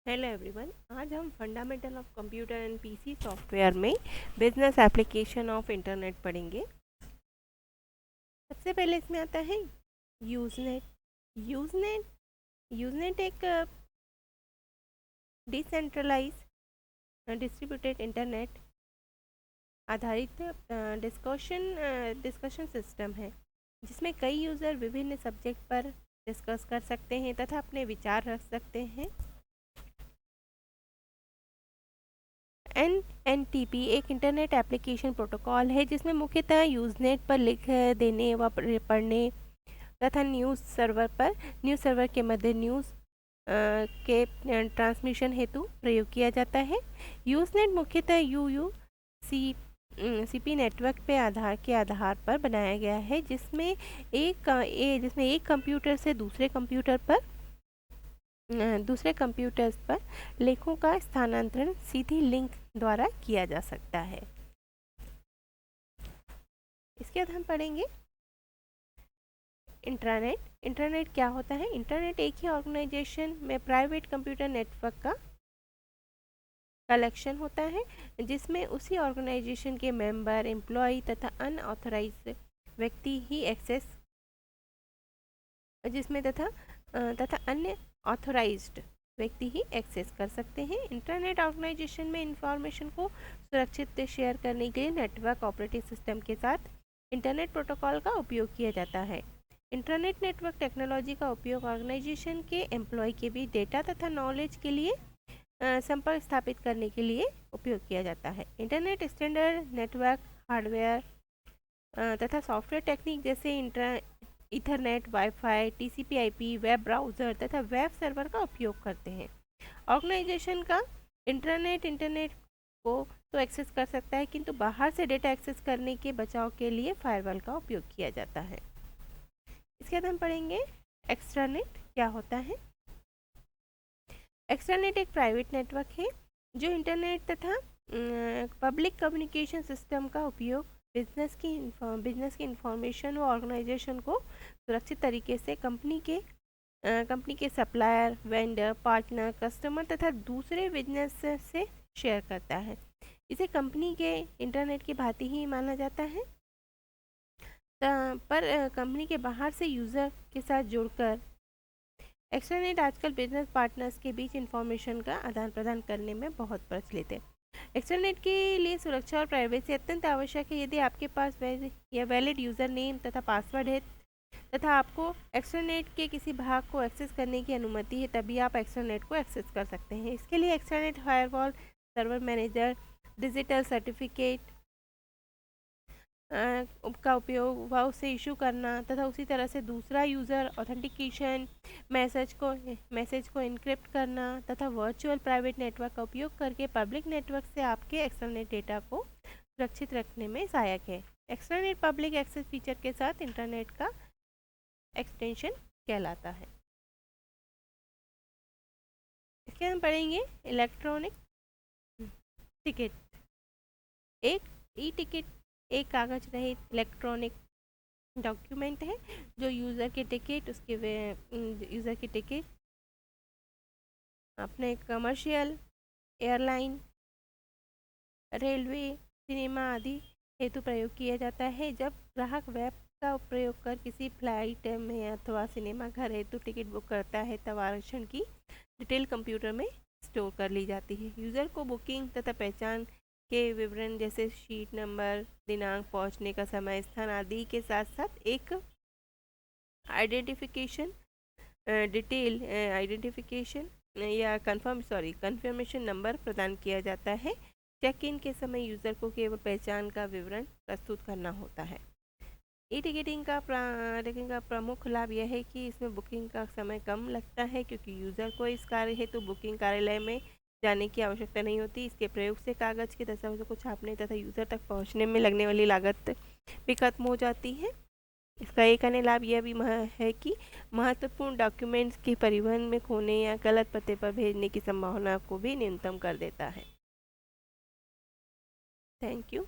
Hello everyone. आज हम fundamental of computer and PC software में बिजनेस एप्लीकेशन ऑफ इंटरनेट पढ़ेंगे। सबसे पहले इसमें आता है यूजनेट। यूजनेट यूजनेट एक डिसेंट्रलाइज डिस्ट्रीब्यूटेड इंटरनेट आधारित डिस्कशन सिस्टम है जिसमें कई यूज़र विभिन्न सब्जेक्ट पर डिस्कस कर सकते हैं तथा अपने विचार रख सकते हैं। NNTP एक इंटरनेट एप्लीकेशन प्रोटोकॉल है जिसमें मुख्यतः यूज़नेट पर लिख देने व पढ़ने तथा न्यूज़ सर्वर के मध्य न्यूज़ के ट्रांसमिशन हेतु प्रयोग किया जाता है। यूज़नेट मुख्यतः CP नेटवर्क के आधार पर बनाया गया है जिसमें एक कंप्यूटर से दूसरे कंप्यूटर्स पर लेखों का स्थानांतरण सीधी लिंक द्वारा किया जा सकता है। इसके बाद हम पढ़ेंगे इंटरनेट। इंटरनेट क्या होता है? इंटरनेट एक ही ऑर्गेनाइजेशन में प्राइवेट कंप्यूटर नेटवर्क का कलेक्शन होता है जिसमें उसी ऑर्गेनाइजेशन के मेंबर, एम्प्लॉय तथा अनऑथराइज्ड व्यक्ति ही एक्सेस तथा अन्य ऑथराइज्ड व्यक्ति ही एक्सेस कर सकते हैं। इंटरनेट ऑर्गेनाइजेशन में इंफॉर्मेशन को सुरक्षित शेयर करने के लिए नेटवर्क ऑपरेटिंग सिस्टम के साथ इंटरनेट प्रोटोकॉल का उपयोग किया जाता है। इंटरनेट नेटवर्क टेक्नोलॉजी का उपयोग ऑर्गेनाइजेशन के एम्प्लॉय के बीच डेटा तथा नॉलेज के लिए संपर्क स्थापित करने के लिए उपयोग किया जाता है। इंटरनेट स्टैंडर्ड नेटवर्क हार्डवेयर तथा सॉफ्टवेयर टेक्निक जैसे Ethernet, wifi, TCP/IP, web browser तथा वेब सर्वर का उपयोग करते हैं। ऑर्गेनाइजेशन का इंटरनेट को तो एक्सेस कर सकता है किंतु बाहर से डेटा एक्सेस करने के बचाव के लिए फायरवॉल का उपयोग किया जाता है। इसके बाद हम पढ़ेंगे एक्स्ट्रानेट क्या होता है। एक्स्ट्रानेट एक प्राइवेट नेटवर्क है जो इंटरनेट तथा पब्लिक कम्युनिकेशन सिस्टम का उपयोग बिजनेस की इंफॉर्मेशन व ऑर्गेनाइजेशन को सुरक्षित तरीके से कंपनी के सप्लायर, वेंडर, पार्टनर, कस्टमर तथा दूसरे बिजनेस से शेयर करता है। इसे कंपनी के इंटरनेट की भांति ही माना जाता है पर कंपनी के बाहर से यूज़र के साथ जुड़कर एक्स्ट्रानेट आजकल बिजनेस पार्टनर्स के बीच इंफॉर्मेशन का आदान प्रदान करने में बहुत प्रचलित है। एक्स्ट्रानेट के लिए सुरक्षा और प्राइवेसी अत्यंत आवश्यक है। यदि आपके पास वैलिड यूज़र नेम तथा पासवर्ड है तथा आपको एक्स्ट्रानेट के किसी भाग को एक्सेस करने की अनुमति है तभी आप एक्स्ट्रानेट को एक्सेस कर सकते हैं। इसके लिए extranet firewall, server manager, digital certificate का उपयोग व उसे इशू करना तथा उसी तरह से दूसरा यूज़र ऑथेंटिकेशन, मैसेज को इनक्रिप्ट करना तथा वर्चुअल प्राइवेट नेटवर्क का उपयोग करके पब्लिक नेटवर्क से आपके एक्स्ट्रानेट डेटा को सुरक्षित रखने में सहायक है। एक्स्ट्रानेट पब्लिक एक्सेस फीचर के साथ इंटरनेट का एक्सटेंशन कहलाता है। इसके हम पढ़ेंगे इलेक्ट्रॉनिक टिकट। एक ई टिकट एक कागज रहित इलेक्ट्रॉनिक डॉक्यूमेंट है जो यूज़र की टिकट अपने कमर्शियल, एयरलाइन, रेलवे, सिनेमा आदि हेतु प्रयोग किया जाता है। जब ग्राहक वेब का प्रयोग कर किसी फ्लाइट में अथवा सिनेमा घर हेतु टिकट बुक करता है तब आरक्षण की डिटेल कंप्यूटर में स्टोर कर ली जाती है। यूज़र को बुकिंग तथा पहचान के विवरण जैसे शीट नंबर, दिनांक, पहुंचने का समय, स्थान आदि के साथ साथ एक आइडेंटिफिकेशन या कंफर्मेशन नंबर प्रदान किया जाता है। चेक इन के समय यूज़र को केवल पहचान का विवरण प्रस्तुत करना होता है। ई टिकटिंग का प्रमुख लाभ यह है कि इसमें बुकिंग का समय कम लगता है क्योंकि यूज़र को इस कार्य हेतु बुकिंग कार्यालय में जाने की आवश्यकता नहीं होती। इसके प्रयोग से कागज़ के दस्तावेजों को छापने तथा यूज़र तक पहुंचने में लगने वाली लागत भी खत्म हो जाती है। इसका एक अन्य लाभ यह भी है कि महत्वपूर्ण डॉक्यूमेंट्स के परिवहन में खोने या गलत पते पर भेजने की संभावना को भी न्यूनतम कर देता है। Thank you.